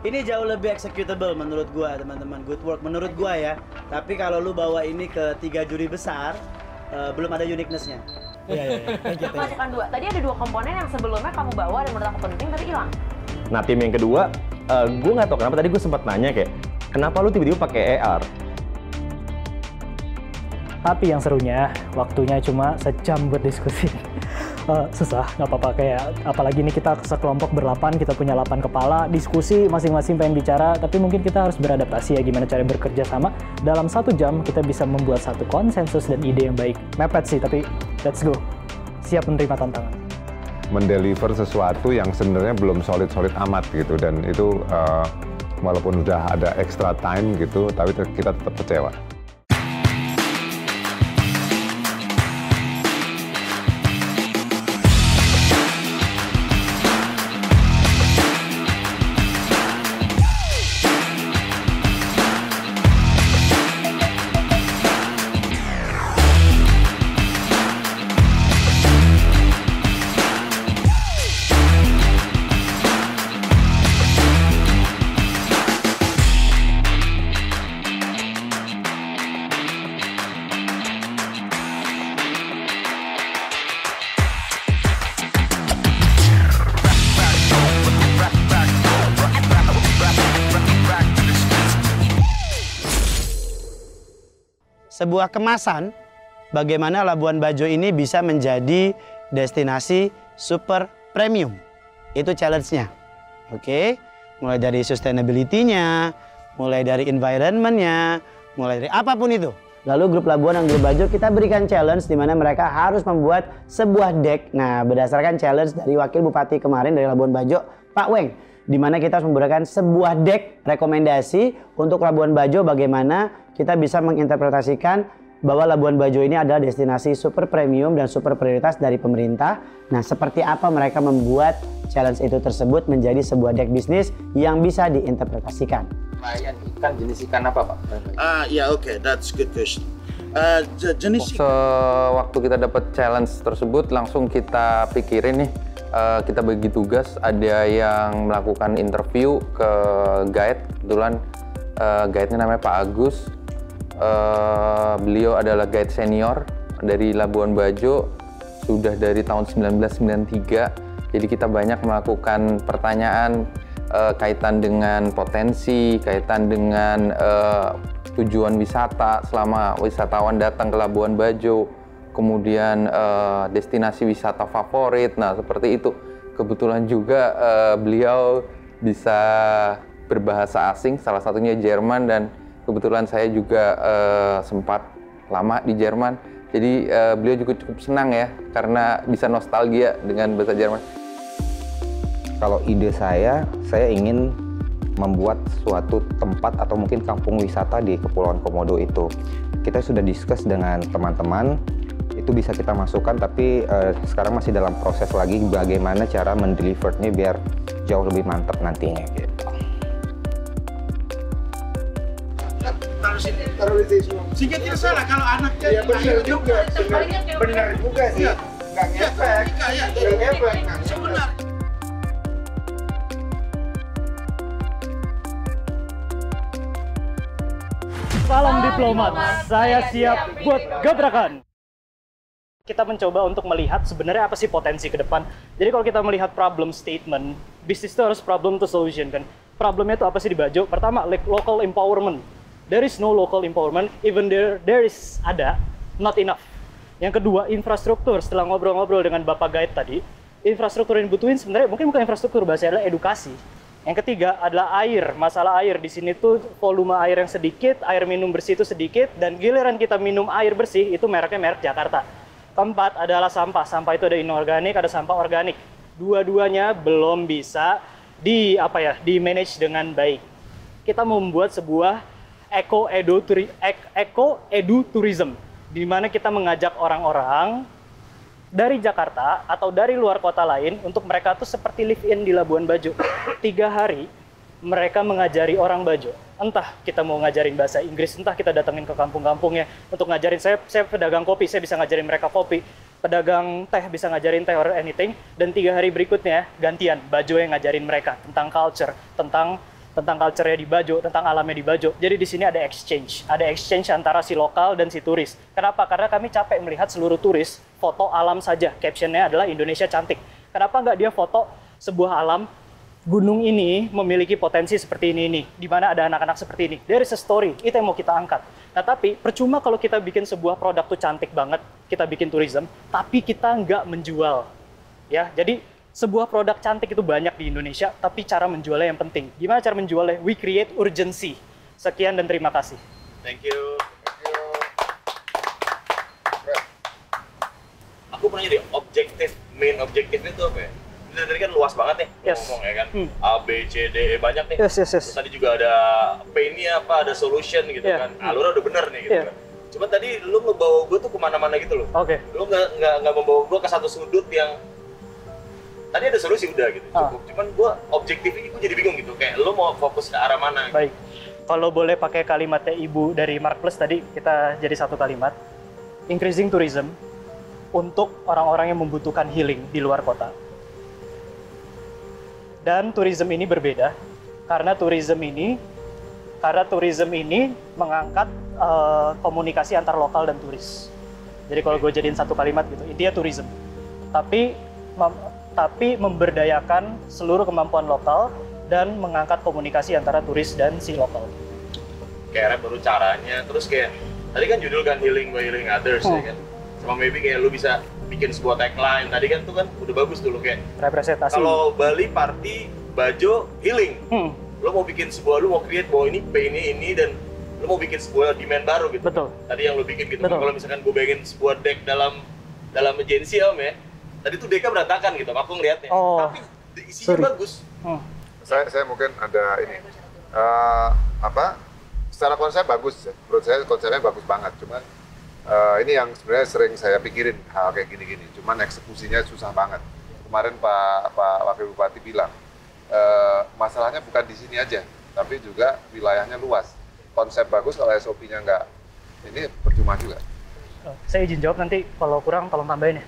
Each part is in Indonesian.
Ini jauh lebih executable menurut gua, teman-teman. Good work menurut gua ya. Tapi kalau lu bawa ini ke 3 juri besar, belum ada uniqueness-nya. Iya. Masukkan 2. Tadi ada 2 komponen yang sebelumnya kamu bawa dan menurut aku penting tapi hilang. Nah, tim yang kedua, gue nggak tahu kenapa tadi gue sempat nanya kayak, kenapa lu tiba-tiba pakai AR? Tapi yang serunya, waktunya cuma sejam buat diskusi. Susah, nggak apa-apa. Kayak apalagi ini kita sekelompok ber-8, kita punya 8 kepala, diskusi masing-masing pengen bicara, tapi mungkin kita harus beradaptasi ya gimana cara bekerja sama. Dalam 1 jam kita bisa membuat satu konsensus dan ide yang baik. Mepet sih, tapi let's go. Siap menerima tantangan. Mendeliver sesuatu yang sebenarnya belum solid-solid amat gitu, dan itu walaupun udah ada extra time gitu, tapi kita tetap kecewa. Sebuah kemasan bagaimana Labuan Bajo ini bisa menjadi destinasi super premium. Itu challenge-nya. Oke, mulai dari sustainability-nya, mulai dari environment-nya, mulai dari apapun itu. Lalu grup Labuan dan grup Bajo kita berikan challenge di mana mereka harus membuat sebuah deck. Nah, berdasarkan challenge dari Wakil Bupati kemarin dari Labuan Bajo, Pak Weng, di mana kita harus memberikan sebuah deck rekomendasi untuk Labuan Bajo bagaimana kita bisa menginterpretasikan bahwa Labuan Bajo ini adalah destinasi super premium dan super prioritas dari pemerintah. Nah, seperti apa mereka membuat challenge itu tersebut menjadi sebuah deck bisnis yang bisa diinterpretasikan. Nelayan ikan jenis ikan apa, Pak? Okay, that's good question. Jenis Waktu kita dapat challenge tersebut, langsung kita pikirin nih, kita bagi tugas, ada yang melakukan interview ke guide. Kebetulan guide-nya namanya Pak Agus. Beliau adalah guide senior dari Labuan Bajo, sudah dari tahun 1993. Jadi kita banyak melakukan pertanyaan kaitan dengan potensi, kaitan dengan tujuan wisata selama wisatawan datang ke Labuan Bajo, kemudian destinasi wisata favorit. Nah, seperti itu. Kebetulan juga beliau bisa berbahasa asing, salah satunya Jerman, dan kebetulan saya juga sempat lama di Jerman. Jadi beliau juga cukup senang ya, karena bisa nostalgia dengan bahasa Jerman. Kalau ide saya ingin membuat suatu tempat atau mungkin kampung wisata di Kepulauan Komodo itu. Kita sudah discuss dengan teman-teman, itu bisa kita masukkan, tapi sekarang masih dalam proses lagi bagaimana cara mendelivernya biar jauh lebih mantap nantinya gitu. taruh di sini. Sehingga tidak salah kalau anaknya ya, benar juga sih. Nggak ngefek. Nggak ngefek. Sebenarnya. Salam diplomat, saya siap buat gebrakan. Kita mencoba untuk melihat sebenarnya apa sih potensi ke depan. Jadi kalau kita melihat problem statement, bisnis itu harus problem to solution kan. Problemnya itu apa sih di Bajo? Pertama, local empowerment. There is no local empowerment, even there is ada, not enough. Yang kedua, infrastruktur. Setelah ngobrol-ngobrol dengan Bapak Guide tadi, infrastruktur yang dibutuhin sebenarnya mungkin bukan infrastruktur, bahasa adalah edukasi. Yang ketiga adalah air, masalah air. Di sini tuh volume air yang sedikit, air minum bersih itu sedikit, dan giliran kita minum air bersih, itu mereknya merek Jakarta. Keempat adalah sampah. Sampah itu ada inorganik, ada sampah organik. Dua-duanya belum bisa di manage dengan baik. Kita membuat sebuah eco-edu tourism, di mana kita mengajak orang-orang dari Jakarta atau dari luar kota lain untuk mereka tuh seperti live in di Labuan Bajo. 3 hari mereka mengajari orang Bajo. Entah kita mau ngajarin bahasa Inggris, entah kita datengin ke kampung-kampungnya untuk ngajarin. Saya pedagang kopi, saya bisa ngajarin mereka kopi. Pedagang teh bisa ngajarin teh or anything. Dan 3 hari berikutnya gantian Bajo yang ngajarin mereka tentang culture, tentang tentang culture-nya di Bajo, tentang alamnya di Bajo. Jadi di sini ada exchange antara si lokal dan si turis. Kenapa? Karena kami capek melihat seluruh turis foto alam saja. Captionnya adalah Indonesia cantik. Kenapa nggak dia foto sebuah alam, gunung ini memiliki potensi seperti ini, di mana ada anak-anak seperti ini. There is a story, itu yang mau kita angkat. Nah tapi percuma kalau kita bikin sebuah produk tuh cantik banget, kita bikin tourism, tapi kita nggak menjual. Ya, jadi sebuah produk cantik itu banyak di Indonesia, tapi cara menjualnya yang penting. Gimana cara menjualnya? We create urgency. Sekian dan terima kasih. Thank you. Aku pernah jadi main objektifnya itu apa ya? Tadi kan luas banget nih, ngomong ya kan, A, B, C, D, E banyak nih. Terus tadi juga ada pain-nya apa, ada solution gitu kan. Alurnya udah bener nih gitu kan. Cuma tadi lu ngebawa gue tuh kemana-mana gitu loh. Lu nggak membawa gue ke satu sudut yang tadi ada solusi udah gitu, cukup. Cuman gue objektifnya gue jadi bingung gitu, kayak lu mau fokus ke arah mana. Baik, kalau boleh pakai kalimatnya Ibu dari Mark Plus tadi, kita jadi satu kalimat. Increasing tourism untuk orang-orang yang membutuhkan healing di luar kota. Dan tourism ini berbeda karena tourism ini mengangkat komunikasi antar lokal dan turis. Jadi kalau gue jadiin satu kalimat gitu, intinya tourism. Tapi memberdayakan seluruh kemampuan lokal dan mengangkat komunikasi antara turis dan si lokal. Kayak baru caranya, terus kayak tadi kan judul kan healing by healing others ya kan. Sama maybe kayak lu bisa bikin sebuah tagline, tadi kan tuh kan udah bagus dulu kayak representasi. Kalau Bali Party, Bajo healing, lo mau bikin sebuah, lo mau create bahwa ini pain-nya ini dan lo mau bikin sebuah demand baru gitu. Betul. Tadi yang lo bikin gitu, kalau misalkan gue bayangin sebuah deck dalam agensi om ya, tadi tuh decknya berantakan gitu, aku ngeliatnya. Tapi isinya bagus. Saya mungkin ada ini, secara konsep bagus, menurut saya konsepnya bagus banget, cuman ini yang sebenarnya sering saya pikirin hal kayak gini-gini, cuman eksekusinya susah banget. Kemarin Pak Wakil Bupati bilang, masalahnya bukan di sini aja, tapi juga wilayahnya luas. Konsep bagus, kalau SOP-nya nggak, ini percuma juga. Saya izin jawab, nanti kalau kurang tolong tambahin ya.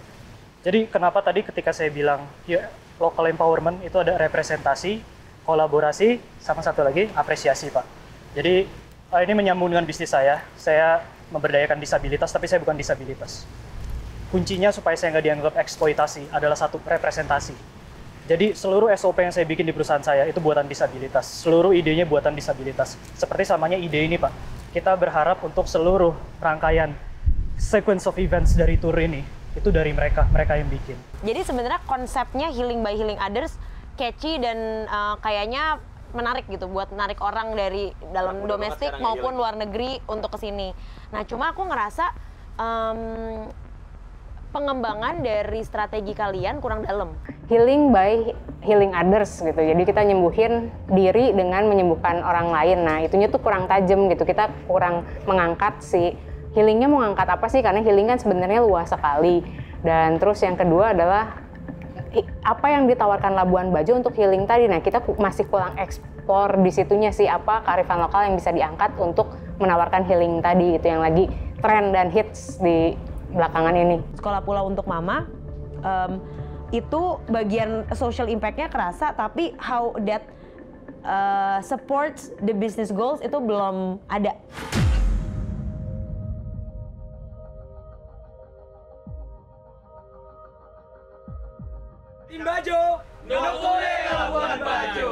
Jadi kenapa tadi ketika saya bilang ya, local empowerment itu ada representasi, kolaborasi, sama satu lagi apresiasi Pak. Jadi ini menyambung dengan bisnis saya memberdayakan disabilitas, tapi saya bukan disabilitas. Kuncinya supaya saya nggak dianggap eksploitasi adalah satu, representasi. Jadi seluruh SOP yang saya bikin di perusahaan saya itu buatan disabilitas. Seluruh idenya buatan disabilitas. Seperti samanya ide ini Pak. Kita berharap untuk seluruh rangkaian sequence of events dari tour ini, itu dari mereka yang bikin. Jadi sebenarnya konsepnya healing by healing others catchy dan kayaknya menarik gitu buat menarik orang dari dalam domestik maupun luar negeri untuk kesini. Nah cuma aku ngerasa pengembangan dari strategi kalian kurang dalam. Healing by healing others gitu. Jadi kita nyembuhin diri dengan menyembuhkan orang lain. Nah itunya tuh kurang tajam gitu. Kita kurang mengangkat si healingnya mau ngangkat apa sih? Karena healing kan sebenarnya luas sekali. Dan terus yang kedua adalah apa yang ditawarkan Labuan Bajo untuk healing tadi. Nah kita masih kurang eksplor di situnya sih, apa kearifan lokal yang bisa diangkat untuk menawarkan healing tadi gitu yang lagi tren dan hits di belakangan ini. Sekolah Pulau untuk Mama itu bagian social impact-nya kerasa, tapi how that supports the business goals itu belum ada. Tim Bajo, Nokole Labuan Bajo.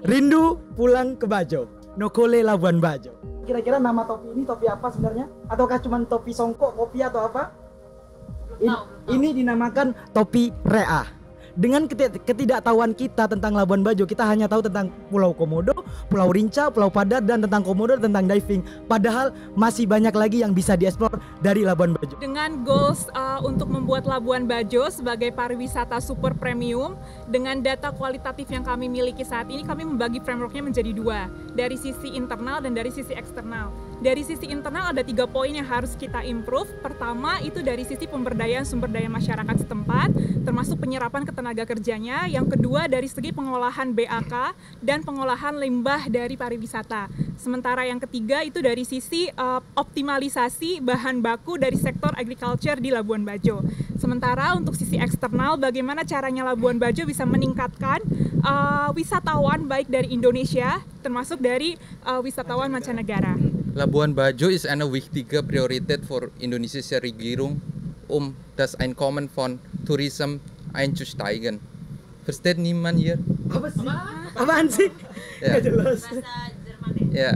Rindu pulang ke Bajo, Nokole Labuan Bajo. Kira-kira nama topi ini topi apa sebenarnya? Ataukah cuma topi songkok, kopi atau apa? Ini dinamakan topi Rea. Dengan ketidaktahuan kita tentang Labuan Bajo, kita hanya tahu tentang Pulau Komodo, Pulau Rinca, Pulau Padar, dan tentang Komodo, tentang diving. Padahal masih banyak lagi yang bisa dieksplor dari Labuan Bajo. Dengan goals untuk membuat Labuan Bajo sebagai pariwisata super premium, dengan data kualitatif yang kami miliki saat ini, kami membagi frameworknya menjadi dua, dari sisi internal dan dari sisi eksternal. Dari sisi internal ada 3 poin yang harus kita improve. Pertama itu dari sisi pemberdayaan sumber daya masyarakat setempat, termasuk penyerapan ketenaga kerjanya. Yang kedua dari segi pengolahan BAK dan pengolahan limbah dari pariwisata. Sementara yang ketiga itu dari sisi optimalisasi bahan baku dari sektor agriculture di Labuan Bajo. Sementara untuk sisi eksternal, bagaimana caranya Labuan Bajo bisa meningkatkan wisatawan baik dari Indonesia, termasuk dari wisatawan mancanegara. Labuan Bajo is eine wichtige Priorität für indonesische Regierung, das Einkommen von Tourism einzusteigen. Versteht niemand hier? Apa sih? Apaan sih? Ya. Nggak jelas. Ya,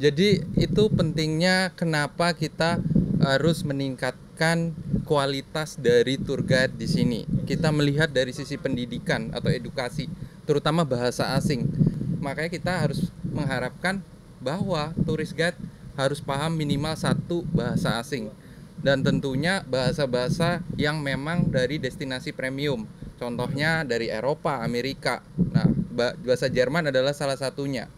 jadi itu pentingnya kenapa kita harus meningkatkan kualitas dari tour guide di sini. Kita melihat dari sisi pendidikan atau edukasi, terutama bahasa asing. Makanya kita harus mengharapkan bahwa tourist guide harus paham minimal 1 bahasa asing. Dan tentunya bahasa-bahasa yang memang dari destinasi premium. Contohnya dari Eropa, Amerika. Nah, bahasa Jerman adalah salah satunya.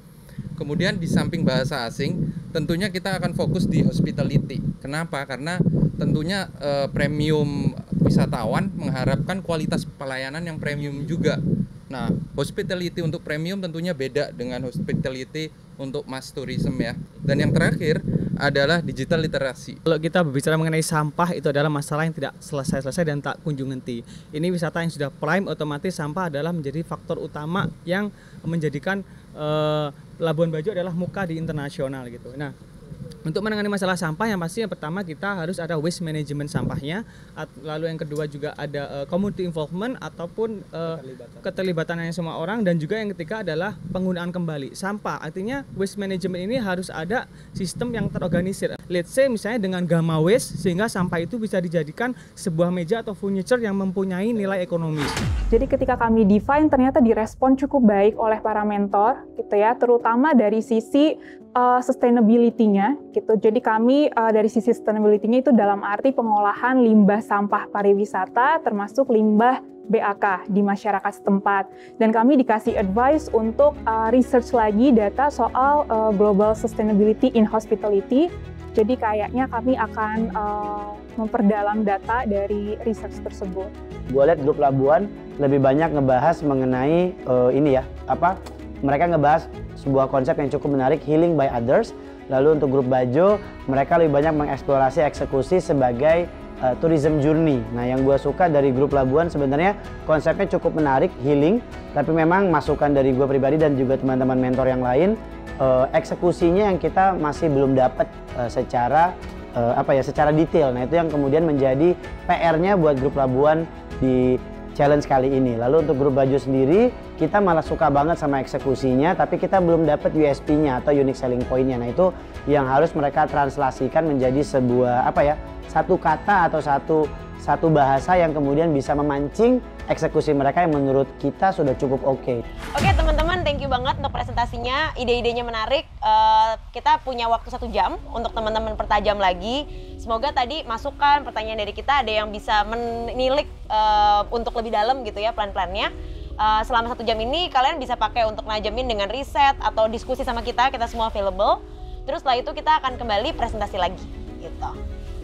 Kemudian di samping bahasa asing, tentunya kita akan fokus di hospitality. Kenapa? Karena tentunya premium wisatawan mengharapkan kualitas pelayanan yang premium juga. Nah, hospitality untuk premium tentunya beda dengan hospitality untuk mass tourism ya. Dan yang terakhir adalah digital literasi. Kalau kita berbicara mengenai sampah, itu adalah masalah yang tidak selesai-selesai dan tak kunjung henti. Ini wisata yang sudah prime, otomatis sampah adalah menjadi faktor utama yang menjadikan Labuan Bajo adalah muka di internasional gitu. Nah, untuk menangani masalah sampah yang pasti yang pertama kita harus ada waste management sampahnya, lalu yang kedua juga ada community involvement ataupun keterlibatan semua orang, dan juga yang ketiga adalah penggunaan kembali sampah. Artinya waste management ini harus ada sistem yang terorganisir. Let's say misalnya dengan gamma waste, sehingga sampah itu bisa dijadikan sebuah meja atau furniture yang mempunyai nilai ekonomis. Jadi ketika kami define ternyata direspon cukup baik oleh para mentor gitu ya, terutama dari sisi sustainability-nya gitu. Jadi kami dari sisi sustainability-nya itu dalam arti pengolahan limbah sampah pariwisata termasuk limbah BAK di masyarakat setempat. Dan kami dikasih advice untuk research lagi data soal global sustainability in hospitality. Jadi kayaknya kami akan memperdalam data dari research tersebut. Gue lihat grup Labuan lebih banyak ngebahas mengenai mereka ngebahas sebuah konsep yang cukup menarik, healing by others. Lalu untuk grup Bajo, mereka lebih banyak mengeksplorasi eksekusi sebagai tourism journey. Nah, yang gue suka dari grup Labuan sebenarnya konsepnya cukup menarik, healing, tapi memang masukan dari gue pribadi dan juga teman-teman mentor yang lain, eksekusinya yang kita masih belum dapat secara detail. Nah, itu yang kemudian menjadi PR-nya buat grup Labuan di challenge kali ini. Lalu untuk grup Bajo sendiri, kita malah suka banget sama eksekusinya, tapi kita belum dapat USP-nya atau unique selling point-nya. Nah, itu yang harus mereka translasikan menjadi sebuah satu kata atau satu bahasa yang kemudian bisa memancing eksekusi mereka yang menurut kita sudah cukup oke. Oke teman-teman, thank you banget untuk presentasinya, ide-idenya menarik. Kita punya waktu 1 jam untuk teman-teman pertajam lagi. Semoga tadi masukan, pertanyaan dari kita ada yang bisa menilik untuk lebih dalam gitu ya plan-plannya. Selama 1 jam ini kalian bisa pakai untuk najamin dengan riset atau diskusi sama kita semua available. Terus setelah itu kita akan kembali presentasi lagi gitu.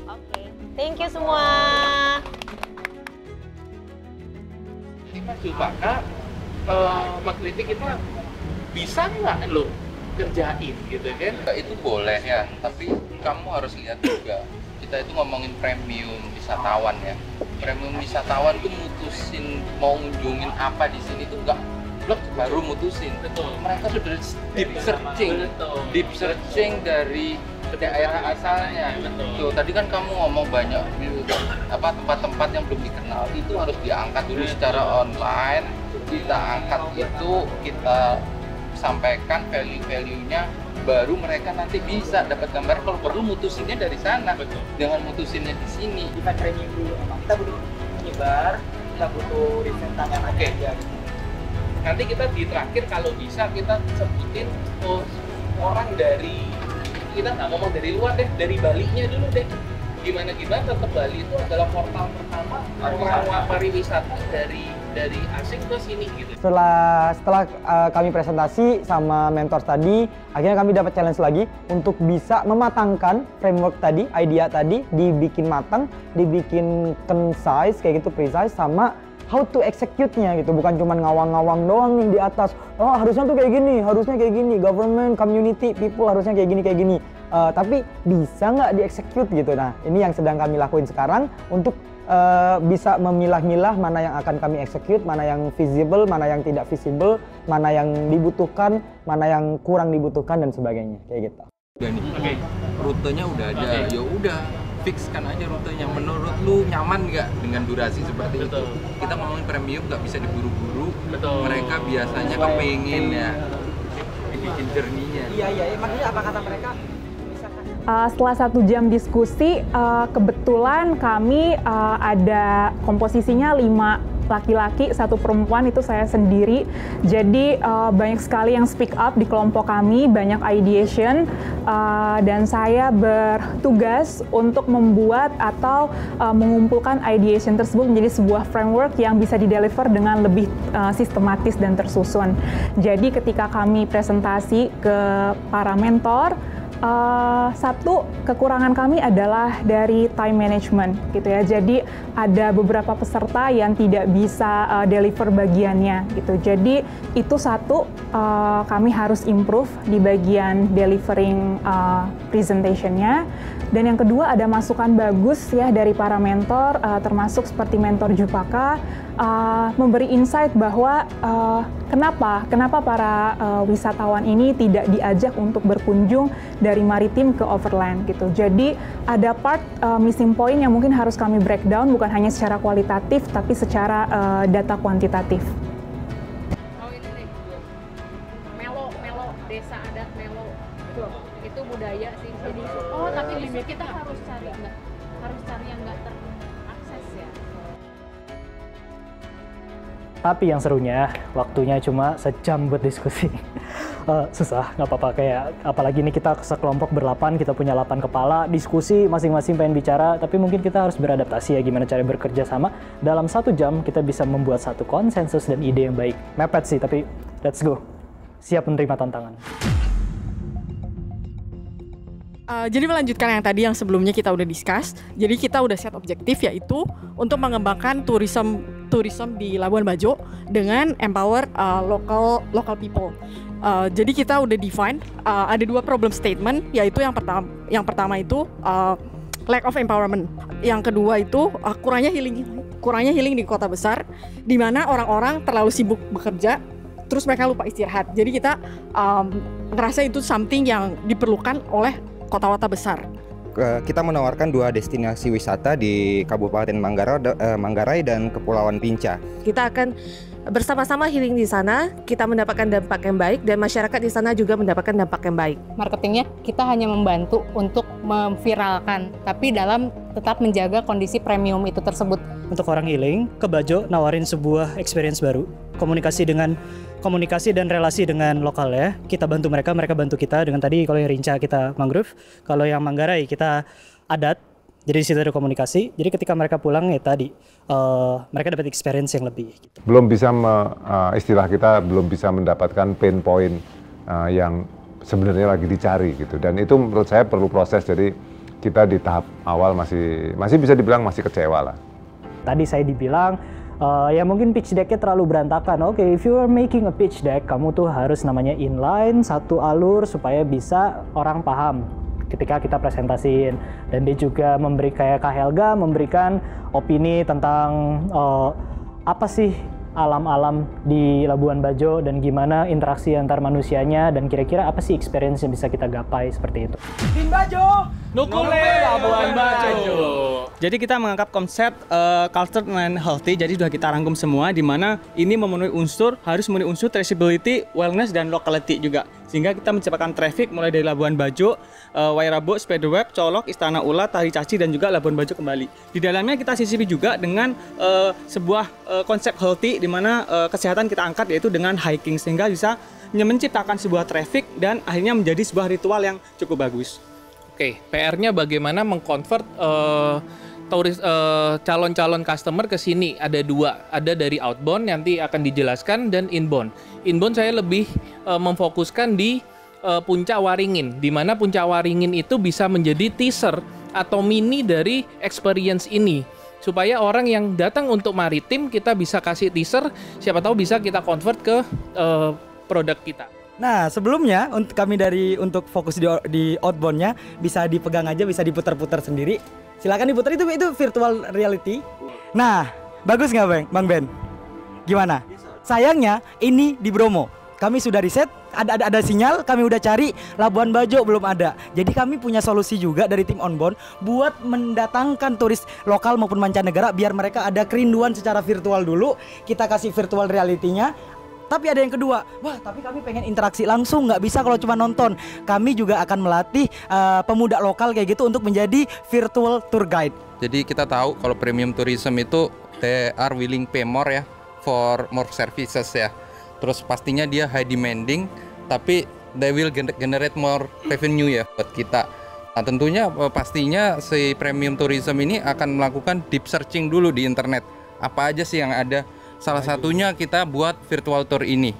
Oke, thank you semua. Mas Julpaka mengkritik kita bisa nggak lo kerjain gitu kan? Itu boleh ya, tapi kamu harus lihat juga. Kita itu ngomongin premium wisatawan ya. Premium wisatawan tuh mutusin mau ngunjungin apa di sini tuh nggak blok baru mutusin. Betul. Mereka sudah deep searching dari daerah asalnya. Tuh, tadi kan kamu ngomong banyak tempat-tempat yang belum dikenal, itu harus diangkat dulu secara online. Kita angkat itu, kita sampaikan value-value-nya, baru mereka nanti bisa dapat gambar. Kalau perlu mutusinnya dari sana, jangan mutusinnya di sini. Kita training dulu, kita butuh menyebar, kita butuh riset tangan aja. Nanti kita di terakhir kalau bisa kita sebutin orang dari, kita nggak ngomong dari luar deh, dari Bali-nya dulu deh. Gimana tetap Bali itu adalah portal pertama pariwisata dari dari asing ke sini gitu. Setelah kami presentasi sama mentor tadi, akhirnya kami dapat challenge lagi untuk bisa mematangkan framework tadi, idea tadi, dibikin matang, dibikin concise kayak gitu, precise, sama how to execute-nya gitu. Bukan cuma ngawang-ngawang doang nih di atas. Oh, harusnya tuh kayak gini, harusnya kayak gini, government, community, people harusnya kayak gini. Tapi bisa nggak di-execute gitu. Nah, ini yang sedang kami lakuin sekarang untuk bisa memilah-milah mana yang akan kami execute, mana yang visible, mana yang tidak visible, mana yang dibutuhkan, mana yang kurang dibutuhkan dan sebagainya kayak gitu. Udah nih, rutenya udah ada, ya udah fixkan aja rutenya. Menurut lu nyaman nggak dengan durasi seperti itu? Kita ngomongin premium nggak bisa diburu-buru. Mereka biasanya kepengen ya bikin journey-nya. Iya, makanya apa kata mereka? Setelah 1 jam diskusi, kebetulan kami ada komposisinya 5 laki-laki, 1 perempuan, itu saya sendiri. Jadi banyak sekali yang speak up di kelompok kami, banyak ideation, dan saya bertugas untuk membuat atau mengumpulkan ideation tersebut menjadi sebuah framework yang bisa dideliver dengan lebih sistematis dan tersusun. Jadi ketika kami presentasi ke para mentor, satu kekurangan kami adalah dari time management gitu ya. Jadi ada beberapa peserta yang tidak bisa deliver bagiannya gitu. Jadi itu satu, kami harus improve di bagian delivering presentationnya. Dan yang kedua ada masukan bagus ya dari para mentor, termasuk seperti mentor Jupaka, memberi insight bahwa kenapa para wisatawan ini tidak diajak untuk berkunjung dari maritim ke overland gitu. Jadi ada part missing point yang mungkin harus kami breakdown, bukan hanya secara kualitatif tapi secara data kuantitatif. Oh ini nih, Melo, desa adat Melo, itu budaya sih. Jadi, tapi limit kita harus cari yang nggak terakses ya. Tapi yang serunya, waktunya cuma sejam buat diskusi. Susah, nggak apa-apa. Kayak apalagi ini kita sekelompok ber-8, kita punya 8 kepala, diskusi masing-masing pengen bicara, tapi mungkin kita harus beradaptasi ya gimana cara bekerja sama. Dalam 1 jam kita bisa membuat satu konsensus dan ide yang baik. Mepet sih, tapi let's go. Siap menerima tantangan. Jadi melanjutkan yang tadi yang sebelumnya kita udah discuss, jadi kita udah set objektif yaitu untuk mengembangkan tourism di Labuan Bajo dengan empower local people. Jadi kita udah define ada 2 problem statement, yaitu yang pertama itu lack of empowerment, yang kedua itu kurangnya healing di kota besar, di mana orang-orang terlalu sibuk bekerja, terus mereka lupa istirahat. Jadi kita ngerasa itu something yang diperlukan oleh kota-kota besar. Kita menawarkan 2 destinasi wisata di Kabupaten Manggarai dan Kepulauan Pinca. Kita akan bersama-sama healing di sana, kita mendapatkan dampak yang baik dan masyarakat di sana juga mendapatkan dampak yang baik. Marketingnya kita hanya membantu untuk memviralkan, tapi dalam tetap menjaga kondisi premium itu tersebut. Untuk orang healing, ke Bajo nawarin sebuah experience baru, komunikasi dan relasi dengan lokal ya. Kita bantu mereka bantu kita. Dengan tadi kalau yang Rinca kita mangrove, kalau yang Manggarai kita adat. Jadi di situ ada komunikasi. Jadi ketika mereka pulang ya tadi mereka dapat experience yang lebih. Gitu. Belum bisa istilah kita belum bisa mendapatkan pain point yang sebenarnya lagi dicari gitu. Dan itu menurut saya perlu proses. Jadi kita di tahap awal masih bisa dibilang masih kecewa lah. Tadi saya dibilang ya mungkin pitch deck-nya terlalu berantakan. Oke, if you are making a pitch deck, kamu tuh harus namanya inline, satu alur supaya bisa orang paham ketika kita presentasiin. Dan dia juga kayak Kak Helga memberikan opini tentang apa sih alam-alam di Labuan Bajo dan gimana interaksi antar manusianya dan kira-kira apa sih experience yang bisa kita gapai seperti itu. Tim Bajo, Nukule Labuan Bajo. Jadi kita mengangkat konsep culture and healthy, jadi sudah kita rangkum semua di mana ini harus memenuhi unsur traceability, wellness dan locality juga. Sehingga kita menciptakan traffic mulai dari Labuan Bajo, Wairabo, Spiderweb, Colok, Istana Ulat, Tari Caci dan juga Labuan Bajo kembali. Di dalamnya kita sisipi juga dengan sebuah konsep healthy di mana kesehatan kita angkat yaitu dengan hiking sehingga bisa menciptakan sebuah traffic dan akhirnya menjadi sebuah ritual yang cukup bagus. Oke, PR-nya bagaimana mengkonvert calon-calon customer ke sini ada dua, ada dari outbound nanti akan dijelaskan dan inbound. Inbound saya lebih memfokuskan di Puncak Waringin, di mana Puncak Waringin itu bisa menjadi teaser atau mini dari experience ini. Supaya orang yang datang untuk maritim kita bisa kasih teaser, siapa tahu bisa kita convert ke produk kita. Nah, sebelumnya untuk kami untuk fokus di outbound-nya bisa dipegang aja, bisa diputar-putar sendiri. Silakan diputar, itu virtual reality. Nah, bagus nggak Bang Ben? Gimana? Sayangnya ini di Bromo. Kami sudah riset, ada sinyal, kami udah cari, Labuan Bajo belum ada. Jadi kami punya solusi juga dari tim Onbound buat mendatangkan turis lokal maupun mancanegara biar mereka ada kerinduan secara virtual dulu. Kita kasih virtual reality-nya. Tapi ada yang kedua, wah tapi kami pengen interaksi langsung, nggak bisa kalau cuma nonton. Kami juga akan melatih pemuda lokal kayak gitu untuk menjadi virtual tour guide. Jadi kita tahu kalau premium tourism itu they are willing pay more ya for more services ya. Terus pastinya dia high demanding, tapi they will generate more revenue ya buat kita. Nah tentunya pastinya si premium tourism ini akan melakukan deep searching dulu di internet. Apa aja sih yang ada? Salah satunya kita buat virtual tour ini.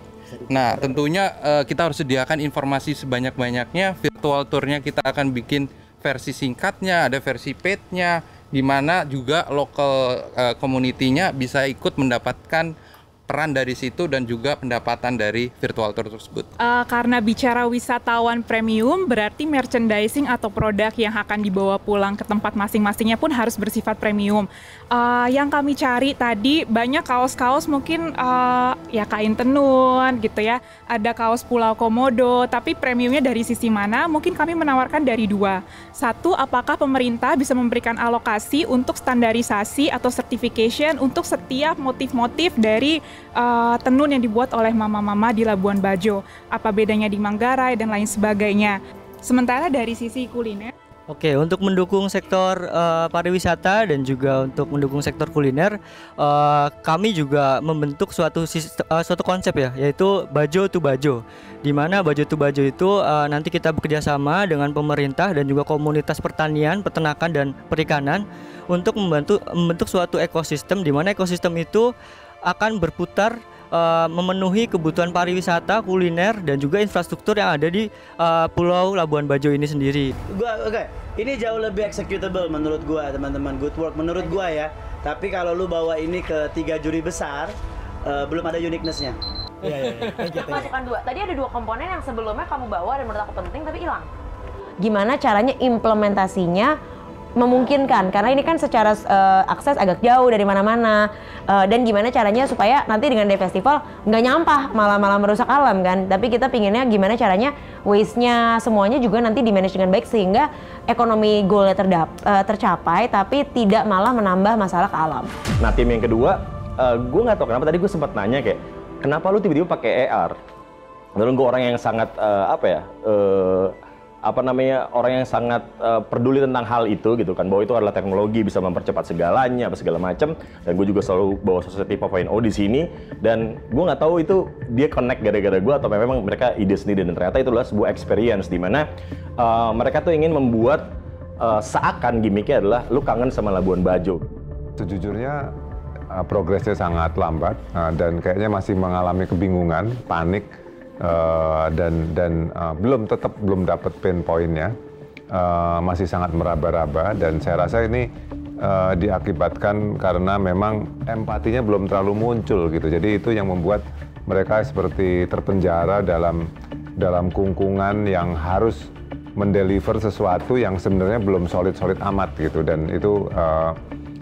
Nah tentunya kita harus sediakan informasi sebanyak-banyaknya. Virtual tournya kita akan bikin versi singkatnya, ada versi paid-nya, di mana juga local community-nya bisa ikut mendapatkan peran dari situ dan juga pendapatan dari virtual tour tersebut. Karena bicara wisatawan premium, berarti merchandising atau produk yang akan dibawa pulang ke tempat masing-masingnya pun harus bersifat premium. Yang kami cari tadi banyak kaos-kaos mungkin ya kain tenun gitu ya, ada kaos Pulau Komodo, tapi premiumnya dari sisi mana? Mungkin kami menawarkan dari dua. Satu, apakah pemerintah bisa memberikan alokasi untuk standarisasi atau certification untuk setiap motif-motif dari tenun yang dibuat oleh mama-mama di Labuan Bajo, apa bedanya di Manggarai dan lain sebagainya. Sementara dari sisi kuliner, oke, untuk mendukung sektor pariwisata dan juga untuk mendukung sektor kuliner, kami juga membentuk suatu konsep ya, yaitu Bajo to Bajo. Di mana Bajo to Bajo itu nanti kita bekerja sama dengan pemerintah dan juga komunitas pertanian, peternakan dan perikanan untuk membentuk suatu ekosistem, di mana ekosistem itu akan berputar memenuhi kebutuhan pariwisata, kuliner, dan juga infrastruktur yang ada di Pulau Labuan Bajo ini sendiri. Oke. Ini jauh lebih executable menurut gua, teman-teman. Good work menurut gua ya. Tapi kalau lu bawa ini ke 3 juri besar, belum ada uniqueness-nya. Masukkan dua. Tadi ada 2 komponen yang sebelumnya kamu bawa dan menurut aku penting tapi hilang. Gimana caranya implementasinya memungkinkan, karena ini kan secara akses agak jauh dari mana-mana, dan gimana caranya supaya nanti dengan day festival nggak nyampah malah merusak alam kan, tapi kita pinginnya gimana caranya waste-nya semuanya juga nanti di-manage dengan baik sehingga ekonomi goal-nya tercapai tapi tidak malah menambah masalah ke alam. Nah tim yang kedua, gue nggak tahu kenapa tadi gue sempat nanya kayak kenapa lu tiba-tiba pakai AR. Menurut gue orang yang sangat orang yang sangat peduli tentang hal itu gitu kan, bahwa itu adalah teknologi bisa mempercepat segalanya apa segala macam, dan gue juga selalu bawa Society 4.0 di sini, dan gue nggak tahu itu dia connect gara-gara gue atau memang mereka ide sendiri, dan ternyata itu adalah sebuah experience di mana mereka tuh ingin membuat seakan gimmicknya adalah lu kangen sama Labuan Bajo. Sejujurnya progresnya sangat lambat dan kayaknya masih mengalami kebingungan, panik. Dan belum dapat pain point-nya, masih sangat meraba-raba, dan saya rasa ini diakibatkan karena memang empatinya belum terlalu muncul gitu. Jadi itu yang membuat mereka seperti terpenjara dalam kungkungan yang harus mendeliver sesuatu yang sebenarnya belum solid-solid amat gitu, dan itu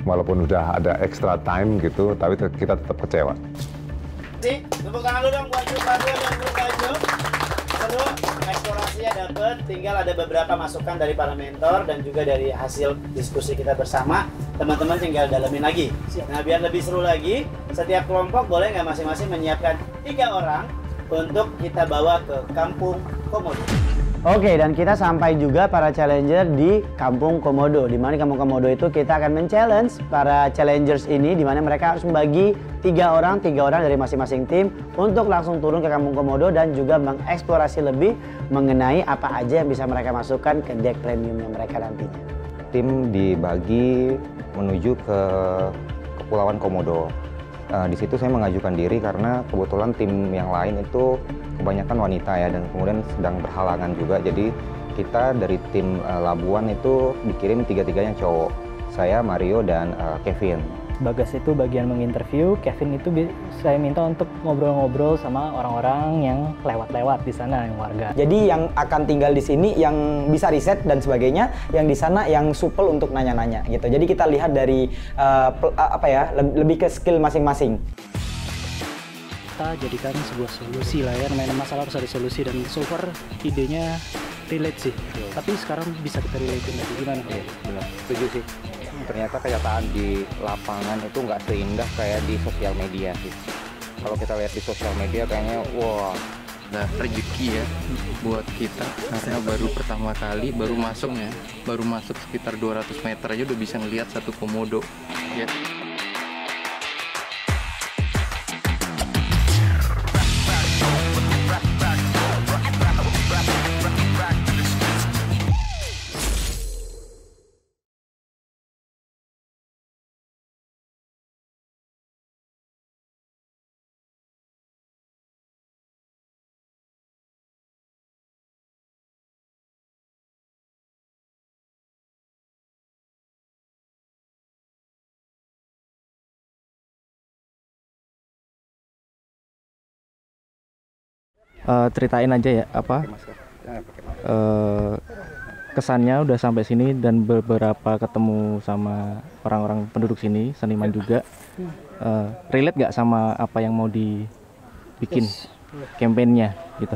walaupun udah ada extra time gitu, tapi kita tetap kecewa. Nih, tepuk tangan dulu dong buat Grup Bajo dan Grup Bajo. Seru, eksplorasinya dapet, tinggal ada beberapa masukan dari para mentor dan juga dari hasil diskusi kita bersama. Teman-teman tinggal dalemin lagi. Nah, biar lebih seru lagi, setiap kelompok boleh nggak masing-masing menyiapkan 3 orang untuk kita bawa ke Kampung Komodo. Oke, dan kita sampai juga para challenger di Kampung Komodo. Di mana Kampung Komodo itu kita akan men-challenge para challengers ini, di mana mereka harus membagi 3 orang dari masing-masing tim untuk langsung turun ke Kampung Komodo dan juga mengeksplorasi lebih mengenai apa aja yang bisa mereka masukkan ke deck premiumnya mereka nantinya. tim dibagi menuju ke Kepulauan Komodo. Di situ saya mengajukan diri karena kebetulan tim yang lain itu kebanyakan wanita ya, dan kemudian sedang berhalangan juga. Jadi kita dari tim Labuan itu dikirim tiga-tiganya cowok. Saya, Mario, dan Kevin. Bagas itu bagian menginterview, Kevin itu saya minta untuk ngobrol-ngobrol sama orang-orang yang lewat-lewat di sana, yang warga. Jadi yang akan tinggal di sini, yang bisa riset dan sebagainya, yang di sana yang supel untuk nanya-nanya gitu. Jadi kita lihat dari lebih ke skill masing-masing. Kita jadikan sebuah solusi lah ya, namanya masalah harus ada solusi, dan so far idenya relate sih. Tapi sekarang bisa kita relatein lagi gimana? Benar, setuju sih. Ternyata kenyataan di lapangan itu nggak seindah kayak di sosial media sih. Kalau kita lihat di sosial media kayaknya wah. Nah, rezeki ya buat kita karena baru pertama kali, baru masuk sekitar 200 meter aja udah bisa ngelihat satu komodo ya. Ceritain aja ya kesannya udah sampai sini dan beberapa ketemu sama orang-orang penduduk sini, seniman juga. Relate gak sama apa yang mau dibikin kampanyenya gitu?